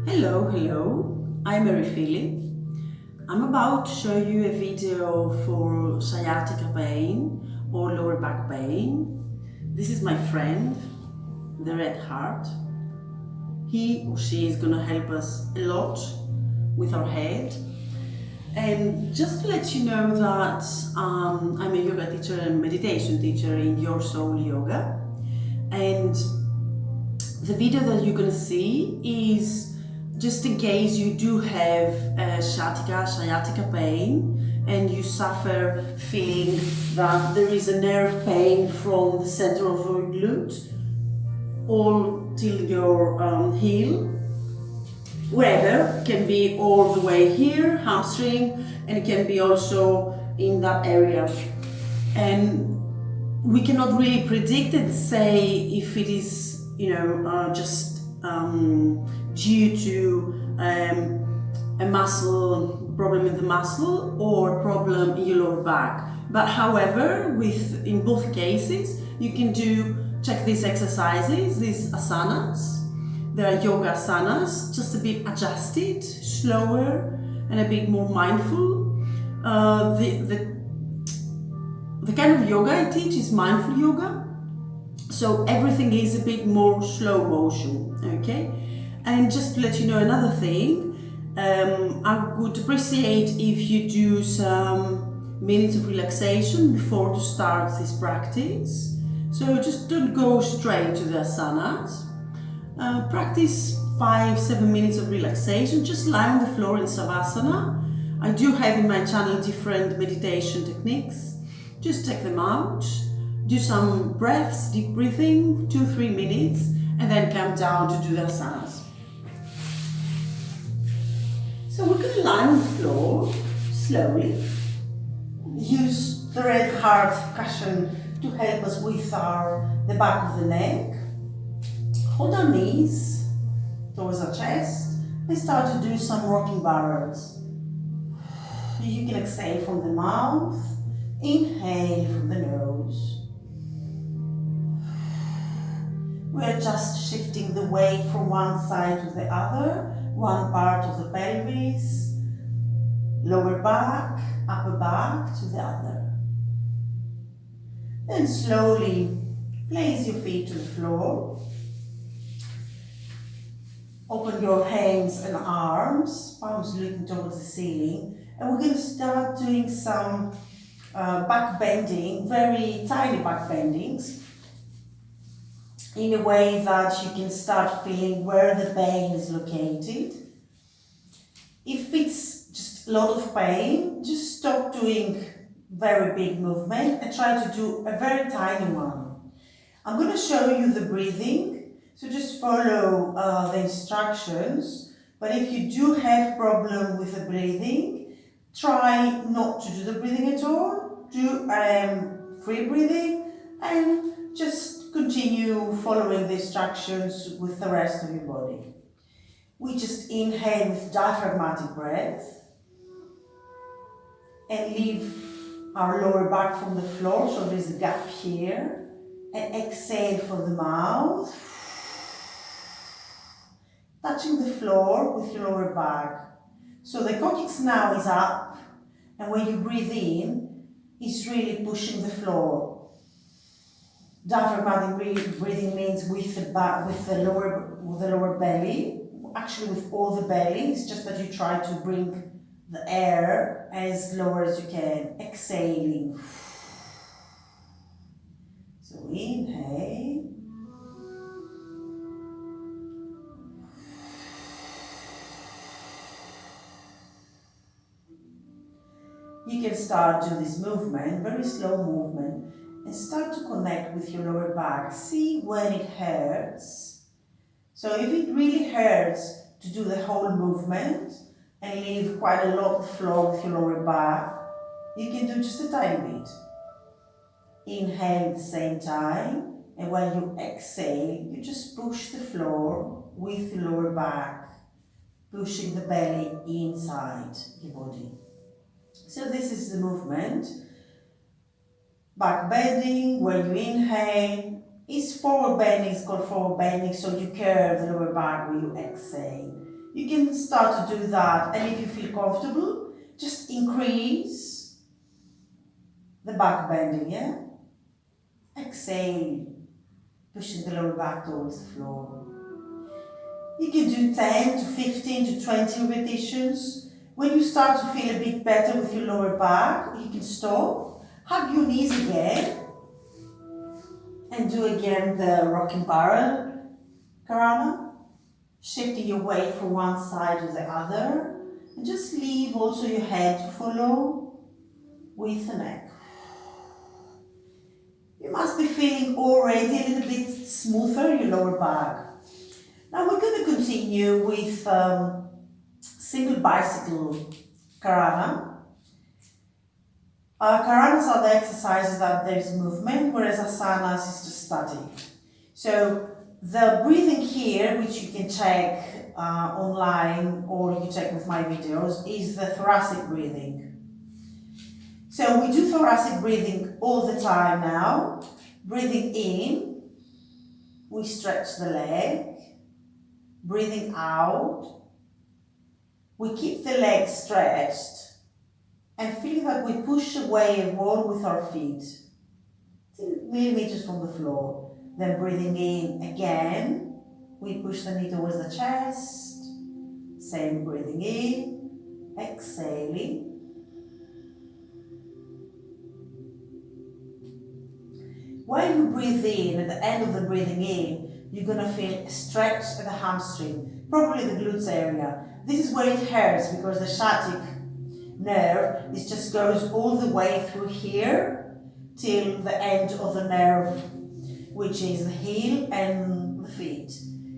Hello, I'm Mary Philip. I'm about to show you a video for sciatica pain or lower back pain. This is my friend, the Red Heart. He or she is going to help us a lot with our head. And just to let you know that I'm a yoga teacher and meditation teacher in Your Soul Yoga. And the video that you're going to see is just in case you do have sciatica pain and you suffer feeling that there is a nerve pain from the center of your glute all till your heel, wherever, can be all the way here, hamstring, and it can be also in that area. And we cannot really predict and say if it is just due to a muscle problem in the muscle or problem in your lower back. But however, in both cases, you can check these exercises, these asanas. They are yoga asanas, just a bit adjusted, slower, and a bit more mindful. The kind of yoga I teach is mindful yoga. So everything is a bit more slow motion, okay? And just to let you know another thing, I would appreciate if you do some minutes of relaxation before to start this practice. So just don't go straight to the asanas. Practice 5-7 minutes of relaxation, just lie on the floor in savasana. I do have in my channel different meditation techniques. Just check them out. Do some breaths, deep breathing, 2-3 minutes, and then come down to do the asanas. So we're going to lie on the floor slowly. Use the Red Heart cushion to help us with the back of the neck. Hold our knees towards our chest and start to do some rocking barrels. You can exhale from the mouth, inhale from the nose. We are just shifting the weight from one side to the other, one part of the pelvis, lower back, upper back to the other. Then slowly place your feet to the floor. Open your hands and arms, palms looking towards the ceiling, and we're going to start doing some back bending, very tiny back bendings, in a way that you can start feeling where the pain is located. If it's just a lot of pain, just stop doing very big movement and try to do a very tiny one. I'm going to show you the breathing, so just follow the instructions. But if you do have problem with the breathing, try not to do the breathing at all. Do free breathing and just continue following the instructions with the rest of your body. We just inhale with diaphragmatic breath and leave our lower back from the floor, so there's a gap here, and exhale from the mouth, touching the floor with your lower back. So the coccyx now is up, and when you breathe in, it's really pushing the floor. Diaphragmatic breathing means with the lower belly, actually with all the belly. It's just that you try to bring the air as lower as you can, exhaling. So inhale. You can start doing this movement, very slow movement, and start to connect with your lower back. See when it hurts. So if it really hurts to do the whole movement and leave quite a lot of flow with your lower back, you can do just a tiny bit. Inhale at the same time, and while you exhale, you just push the floor with your lower back, pushing the belly inside your body. So this is the movement. Back bending, where you inhale, is forward bending, it's called forward bending, so you curve the lower back when you exhale. You can start to do that, and if you feel comfortable, just increase the back bending, yeah? Exhale, pushing the lower back towards the floor. You can do 10 to 15 to 20 repetitions. When you start to feel a bit better with your lower back, you can stop, hug your knees again, and do again the rocking barrel karana, shifting your weight from one side to the other, and just leave also your head to follow with the neck. You must be feeling already a little bit smoother in your lower back. Now we're going to continue with single bicycle karana. Karanas are the exercises that there is movement, whereas asanas is just static. So the breathing here, which you can check online or you can check with my videos, is the thoracic breathing. So we do thoracic breathing all the time now. Breathing in, we stretch the leg. Breathing out, we keep the leg stretched and feel that we push away a wall with our feet, 2 millimeters from the floor. Then breathing in again, we push the knee towards the chest. Same breathing in, exhaling. When you breathe in, at the end of the breathing in, you're going to feel a stretch at the hamstring, probably the glutes area. This is where it hurts because the sciatic nerve just goes all the way through here till the end of the nerve, which is the heel and the feet.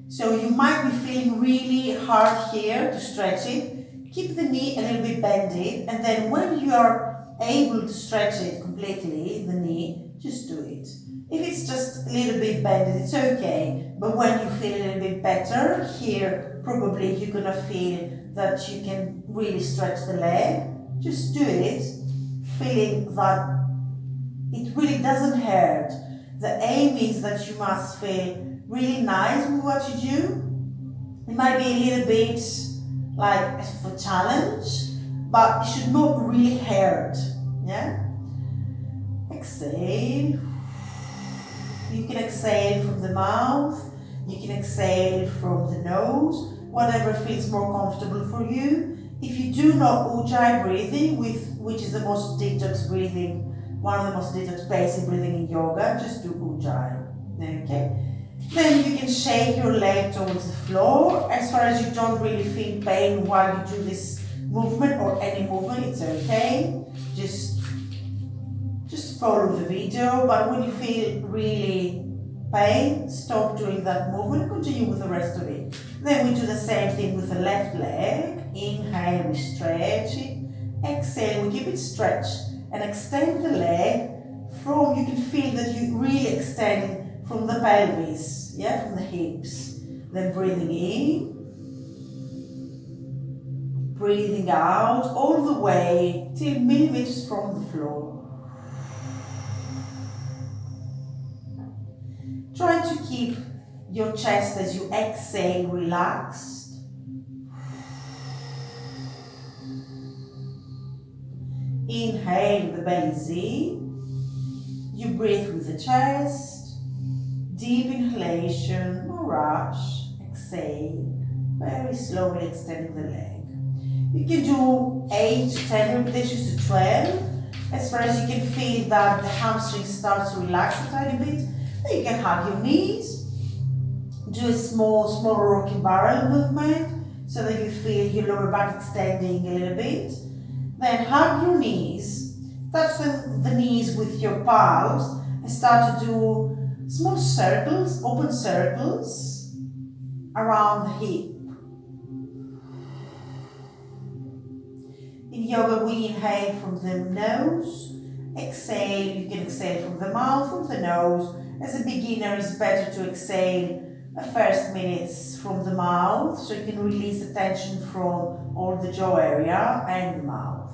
So you might be feeling really hard here to stretch it. Keep the knee a little bit bended, and then when you are able to stretch it completely, the knee, just do it. If it's just a little bit bended, it's okay. But when you feel a little bit better, here probably you're gonna feel that you can really stretch the leg. Just do it, feeling that it really doesn't hurt. The aim is that you must feel really nice with what you do. It might be a little bit like a challenge, but it should not really hurt. Yeah? Exhale. You can exhale from the mouth, you can exhale from the nose, whatever feels more comfortable for you. If you do know ujjayi breathing, which is the most detox breathing, one of the most detox basic breathing in yoga, just do ujjayi. Okay? Then you can shake your leg towards the floor. As far as you don't really feel pain while you do this movement or any movement, it's okay. Just follow the video, but when you feel really pain, stop doing that movement and continue with the rest of it. Then we do the same thing with the left leg. Inhale, we stretch it. Exhale, we keep it stretched and extend the leg from, you can feel that you really extend from the pelvis, yeah, from the hips. Then breathing in, breathing out all the way till millimeters from the floor. Try to keep your chest as you exhale relaxed. Inhale, the belly's in. You breathe with the chest. Deep inhalation, no rush. Exhale, very slowly extending the leg. You can do 8 to 10 repetitions to 12. As far as you can feel that the hamstring starts to relax a tiny bit. Then you can hug your knees, do a small rocking barrel movement so that you feel your lower back extending a little bit. Then hug your knees, touch the knees with your palms and start to do small circles, open circles around the hip. In yoga we inhale from the nose, exhale, you can exhale from the mouth, from the nose. As a beginner, it's better to exhale the first minutes from the mouth so you can release the tension from all the jaw area and the mouth.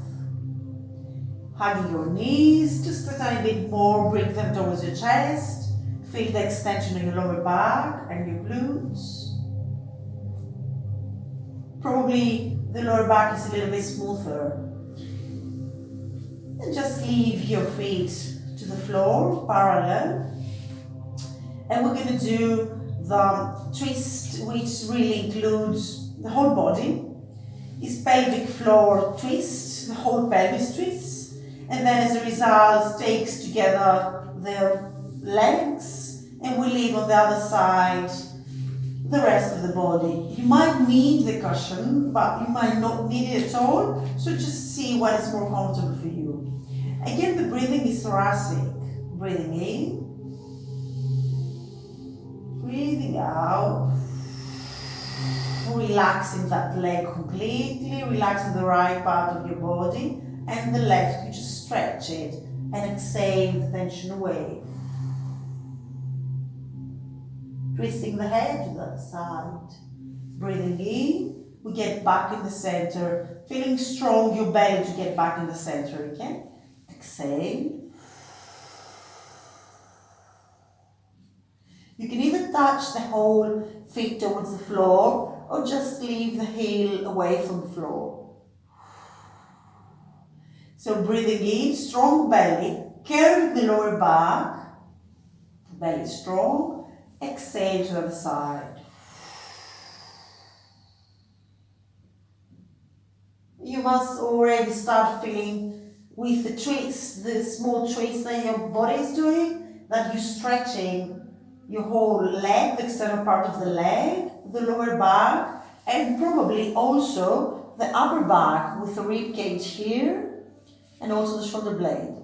Hugging your knees just a tiny bit more, bring them towards your chest. Feel the extension in your lower back and your glutes. Probably the lower back is a little bit smoother. And just leave your feet to the floor, parallel. And we're going to do the twist, which really includes the whole body. It's pelvic floor twist, the whole pelvis twist. And then as a result, takes together the legs, and we leave on the other side the rest of the body. You might need the cushion, but you might not need it at all. So just see what is more comfortable for you. Again, the breathing is thoracic. Breathing in, breathing out, relaxing that leg completely, relaxing the right part of your body, and the left, you just stretch it and exhale the tension away. Twisting the head to that side. Breathing in, we get back in the center, feeling strong, your belly to get back in the center again. Exhale. You can either touch the whole feet towards the floor or just leave the heel away from the floor. So breathing in, strong belly, curve the lower back, belly strong, exhale to the other side. You must already start feeling with the twist, the small twist that your body is doing, that you're stretching your whole leg, the external part of the leg, the lower back, and probably also the upper back with the rib cage here, and also the shoulder blade.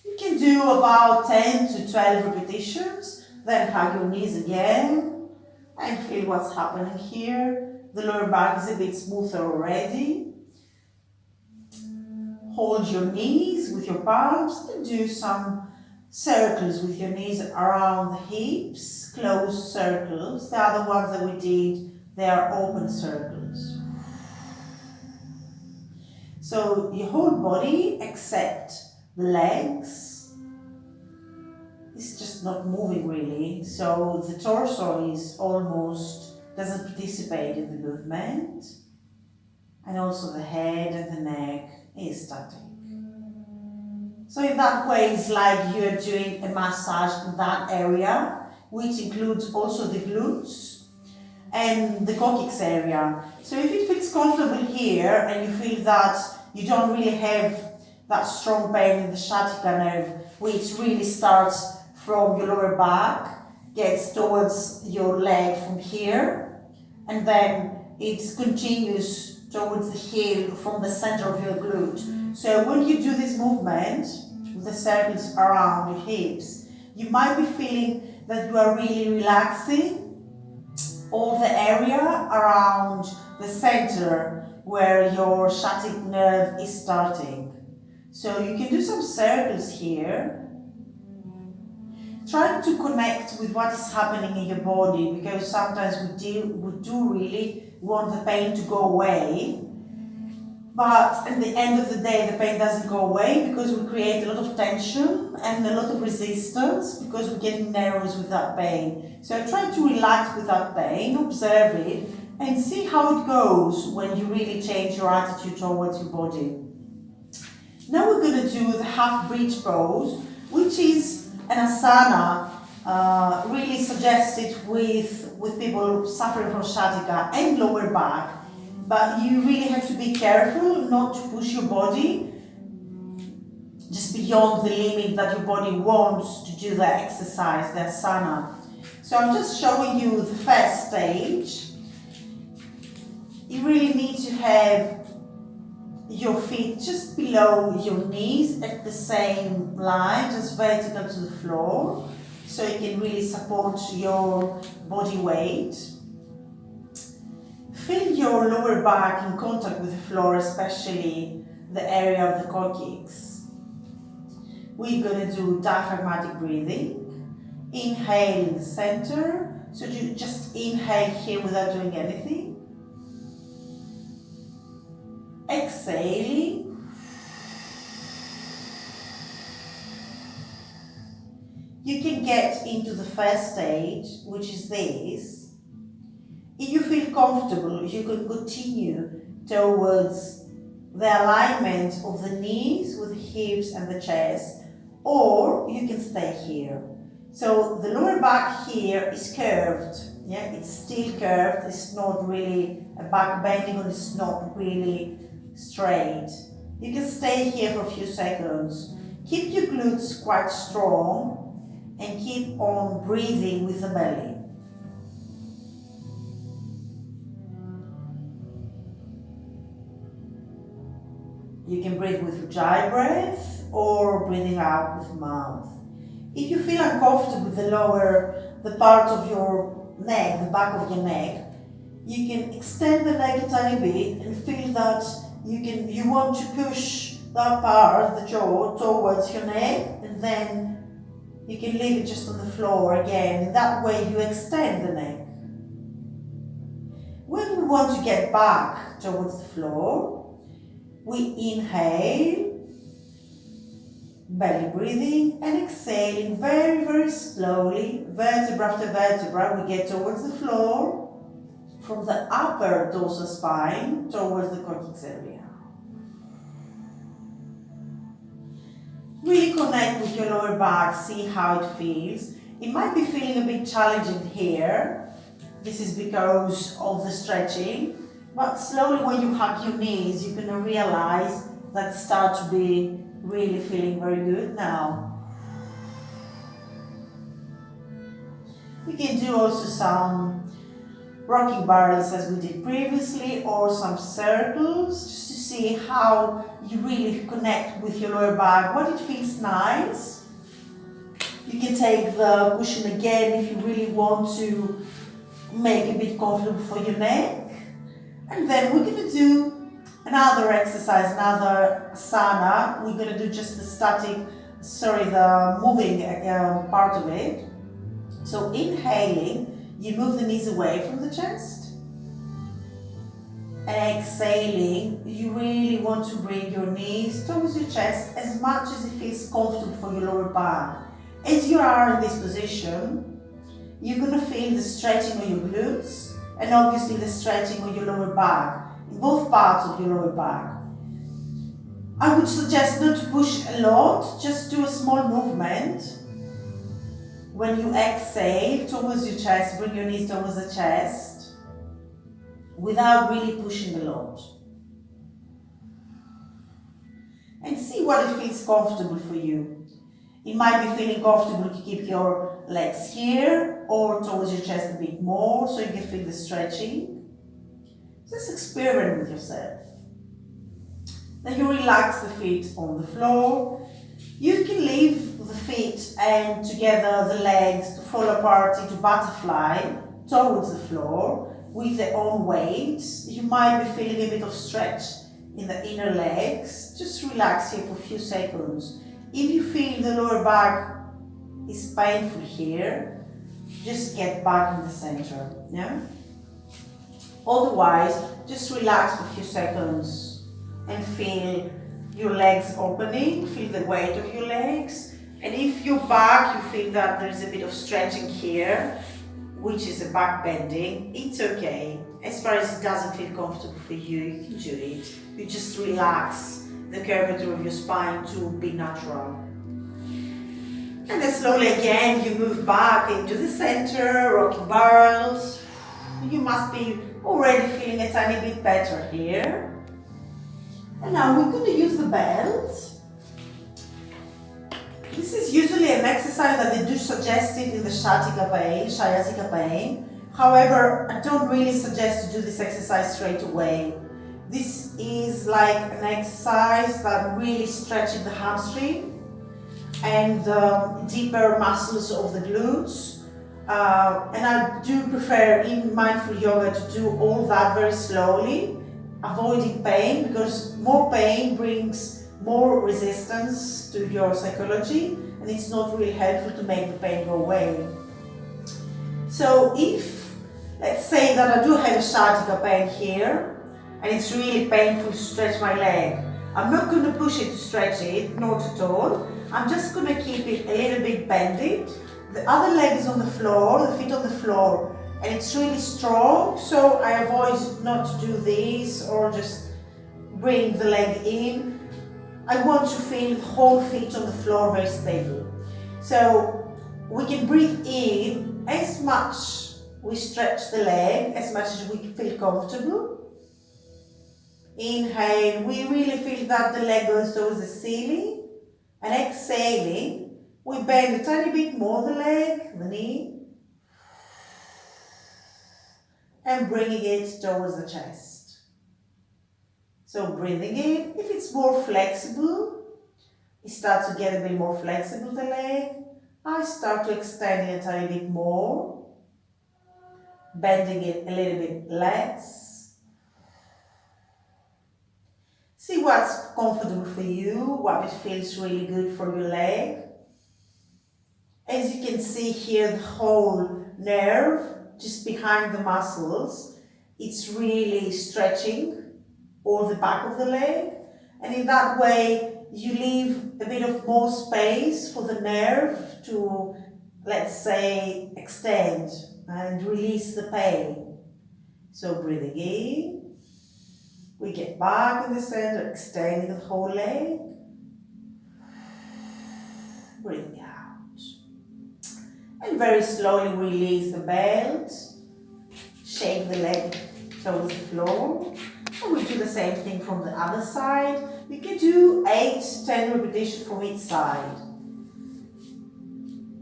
You can do about 10 to 12 repetitions, then hug your knees again, and feel what's happening here. The lower back is a bit smoother already. Hold your knees with your palms and do some circles with your knees around the hips, closed circles. The other ones that we did, they are open circles. So your whole body except the legs is just not moving really. So the torso is doesn't participate in the movement. And also the head and the neck is static. So in that way, it's like you're doing a massage in that area, which includes also the glutes and the coccyx area. So if it feels comfortable here and you feel that you don't really have that strong pain in the sciatica nerve, which really starts from your lower back, gets towards your leg from here, and then it continues towards the heel from the center of your glute. So when you do this movement, with the circles around your hips, you might be feeling that you are really relaxing all the area around the center where your sciatic nerve is starting. So you can do some circles here. Try to connect with what is happening in your body, because sometimes we do really want the pain to go away. But at the end of the day, the pain doesn't go away because we create a lot of tension and a lot of resistance because we're getting nervous with that pain. So try to relax with that pain, observe it, and see how it goes when you really change your attitude towards your body. Now we're going to do the half bridge pose, which is an asana really suggested with people suffering from sciatica and lower back. But you really have to be careful not to push your body just beyond the limit that your body wants to do the exercise, the asana. So I'm just showing you the first stage. You really need to have your feet just below your knees at the same line, just vertical to the floor, so you can really support your body weight. Feel your lower back in contact with the floor, especially the area of the coccyx. We're going to do diaphragmatic breathing. Inhale in the center, so you just inhale here without doing anything. Exhaling. You can get into the first stage, which is this. If you feel comfortable, you can continue towards the alignment of the knees with the hips and the chest, or you can stay here. So the lower back here is curved, yeah, it's still curved, it's not really a back bending, or it's not really straight. You can stay here for a few seconds. Keep your glutes quite strong and keep on breathing with the belly. You can breathe with ujjayi breath or breathing out with mouth. If you feel uncomfortable with the part of your neck, the back of your neck, you can extend the neck a tiny bit and feel that you want to push that part, the jaw, towards your neck, and then you can leave it just on the floor again. That way you extend the neck. When we want to get back towards the floor, we inhale, belly breathing, and exhaling very, very slowly, vertebra after vertebra, we get towards the floor, from the upper dorsal spine towards the coccyx area. Really connect with your lower back, see how it feels. It might be feeling a bit challenging here. This is because of the stretching. But slowly when you hug your knees, you're going to realize that start to be really feeling very good now. We can do also some rocking barrels as we did previously, or some circles, just to see how you really connect with your lower back, what it feels nice. You can take the cushion again if you really want to make it a bit comfortable for your neck. And then we're going to do another exercise, another asana. We're going to do just the moving part of it. So inhaling, you move the knees away from the chest. And exhaling, you really want to bring your knees towards your chest as much as it feels comfortable for your lower back. As you are in this position, you're going to feel the stretching of your glutes, and obviously the stretching of your lower back, in both parts of your lower back. I would suggest not to push a lot, just do a small movement. When you exhale towards your chest, bring your knees towards the chest, without really pushing a lot. And see what it feels comfortable for you. It might be feeling comfortable to keep your legs here or towards your chest a bit more so you can feel the stretching. Just experiment with yourself. Then you relax the feet on the floor. You can leave the feet and together the legs to fall apart into butterfly towards the floor with their own weight. You might be feeling a bit of stretch in the inner legs. Just relax here for a few seconds. If you feel the lower back is painful here, just get back in the center, yeah? Otherwise, just relax for a few seconds and feel your legs opening, feel the weight of your legs. And if your back, you feel that there's a bit of stretching here, which is a back bending, it's okay. As far as it doesn't feel comfortable for you, you can do it. You just relax the curvature of your spine to be natural. And then slowly again, you move back into the center, rocking barrels. You must be already feeling a tiny bit better here. And now we're going to use the belt. This is usually an exercise that they do suggest it in the sciatica pain. However, I don't really suggest to do this exercise straight away. This is like an exercise that really stretches the hamstring and the deeper muscles of the glutes. And I do prefer in mindful yoga to do all that very slowly, avoiding pain, because more pain brings more resistance to your psychology and it's not really helpful to make the pain go away. So if, let's say that I do have a sciatica pain here and it's really painful to stretch my leg, I'm not going to push it to stretch it, not at all. I'm just going to keep it a little bit bended. The other leg is on the floor, the feet on the floor. and it's really strong, so I avoid not to do this or just bring the leg in. I want to feel the whole feet on the floor very stable. So we can breathe in as much we stretch the leg, as much as we feel comfortable. Inhale, we really feel that the leg goes towards the ceiling. And exhaling, we bend a tiny bit more the leg, the knee, and bringing it towards the chest. So breathing in, if it's more flexible, it starts to get a bit more flexible, the leg. I start to extend it a tiny bit more, bending it a little bit less. See what's comfortable for you, what it feels really good for your leg. As you can see here, the whole nerve just behind the muscles, it's really stretching all the back of the leg. And in that way, you leave a bit of more space for the nerve to, let's say, extend and release the pain. So breathing in. We get back in the center, extending the whole leg. Breathing out. And very slowly release the belt. Shake the leg towards the floor. And we do the same thing from the other side. You can do 8 to 10 repetitions from each side.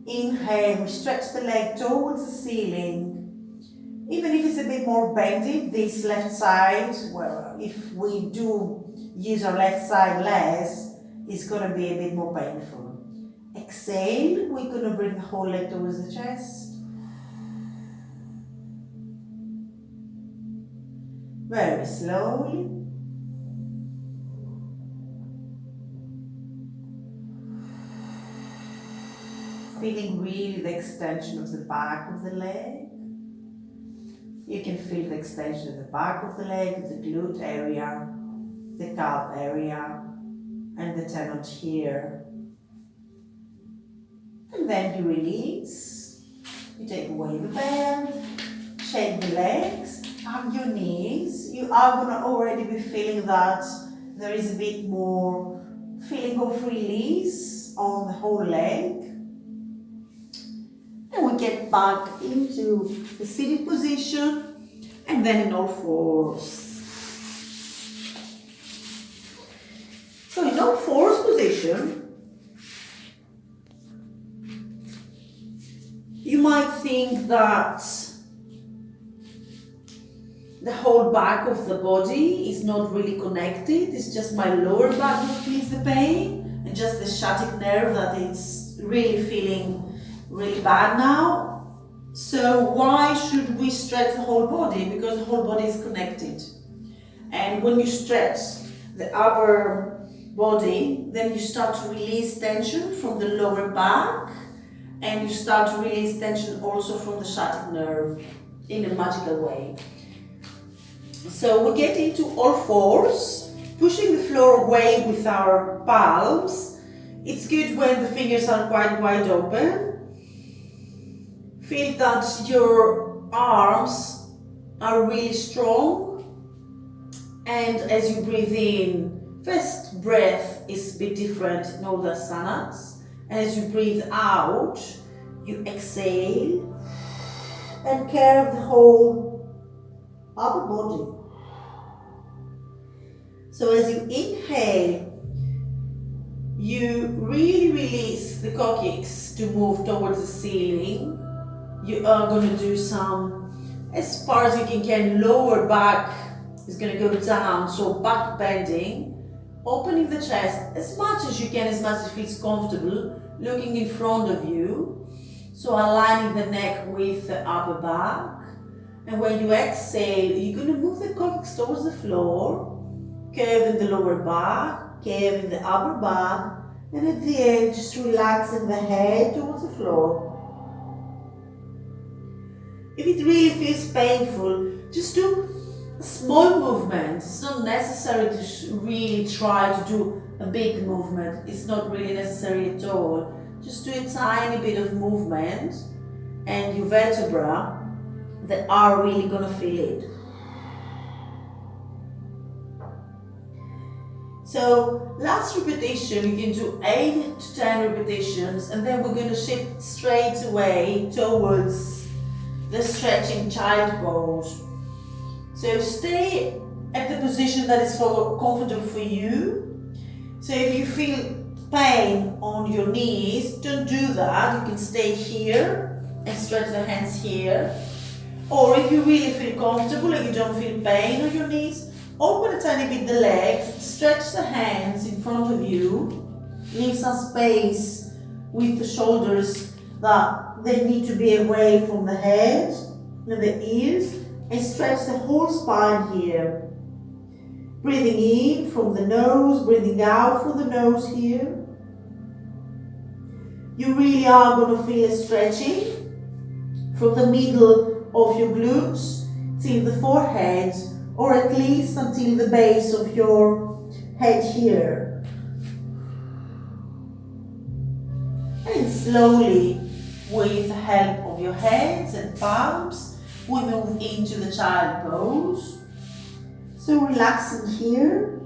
Inhale, we stretch the leg towards the ceiling. Even if it's a bit more bendy, this left side, well, if we do use our left side less, it's going to be a bit more painful. Exhale, we're going to bring the whole leg towards the chest. Very slowly. Feeling really the extension of the back of the leg. You can feel the extension of the back of the leg, the glute area, the calf area, and the tendon here. And then you release. You take away the band, shake the legs, hug your knees. You are going to already be feeling that there is a bit more feeling of release on the whole leg. And we get back into the seated position and then in all fours. So in all fours position, you might think that the whole back of the body is not really connected. It's just my lower back that feels the pain and just the sciatic nerve that it's really feeling really bad now. So why should we stretch the whole body? Because the whole body is connected. And when you stretch the upper body, then you start to release tension from the lower back, and you start to release tension also from the sciatic nerve in a magical way. So we get into all fours, pushing the floor away with our palms. It's good when the fingers are quite wide open. Feel that your arms are really strong, and as you breathe in, first breath is a bit different in all the asanas, and as you breathe out, you exhale and curve the whole upper body. So as you inhale, you really release the coccyx to move towards the ceiling. You are going to do some, as far as you can, lower back is going to go down, so back bending, opening the chest as much as you can, as much as it feels comfortable, looking in front of you, so aligning the neck with the upper back. And when you exhale, you're going to move the coccyx towards the floor, curving the lower back, curving the upper back, and at the end just relaxing the head towards the floor. If it really feels painful, just do a small movement. It's not necessary to really try to do a big movement. It's not really necessary at all. Just do a tiny bit of movement, and your vertebra that are really gonna feel it. So last repetition, you can do 8 to 10 repetitions, and then we're gonna shift straight away towards the stretching child pose. So stay at the position that is comfortable for you. So if you feel pain on your knees, don't do that. You can stay here and stretch the hands here. Or if you really feel comfortable and you don't feel pain on your knees, open a tiny bit the legs, stretch the hands in front of you, leave some space with the shoulders that they need to be away from the head and the ears, and stretch the whole spine here. Breathing in from the nose, breathing out from the nose here. You really are going to feel a stretching from the middle of your glutes till the forehead, or at least until the base of your head here. And slowly, with the help of your hands and palms, we move into the child pose. So relaxing here,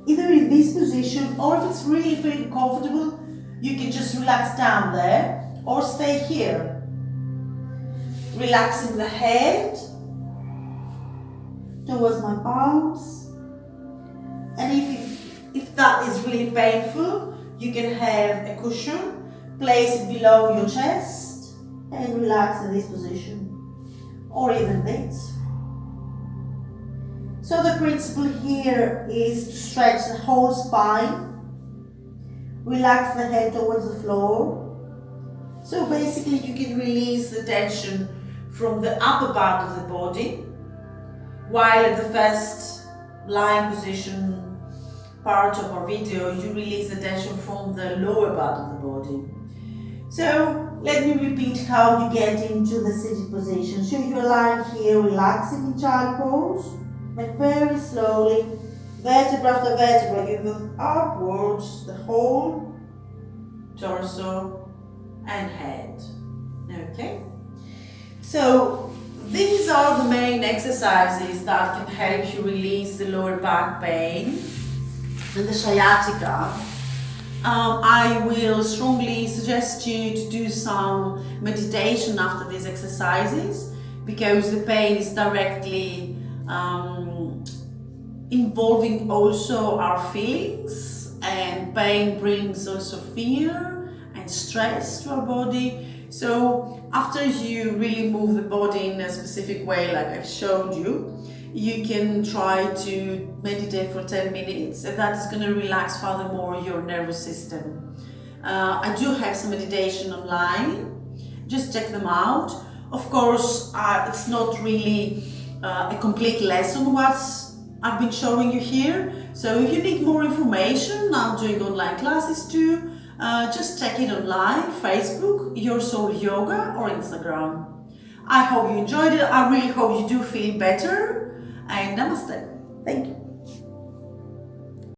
either in this position, or if it's really feeling comfortable, you can just relax down there or stay here. Relaxing the head towards my palms. And if that is really painful, you can have a cushion, place it below your chest and relax in this position, or even this. So the principle here is to stretch the whole spine, relax the head towards the floor. So basically you can release the tension from the upper part of the body, while at the first lying position part of our video, you release the tension from the lower part of the body. So let me repeat how you get into the seated position. So you're lying here, relaxing in child pose. And very slowly, vertebra after vertebra, you move upwards the whole torso and head. Okay? So these are the main exercises that can help you release the lower back pain and the sciatica. I will strongly suggest you to do some meditation after these exercises, because the pain is directly involving also our feelings, and pain brings also fear and stress to our body. So after you really move the body in a specific way, like I've showed you, you can try to meditate for 10 minutes, and that is going to relax furthermore your nervous system. I do have some meditation online, just check them out. Of course, it's not really a complete lesson what I've been showing you here. So if you need more information, I'm doing online classes too. Just check it online, Facebook, Your Soul Yoga, or Instagram. I hope you enjoyed it. I really hope you do feel better, and namaste. Thank you.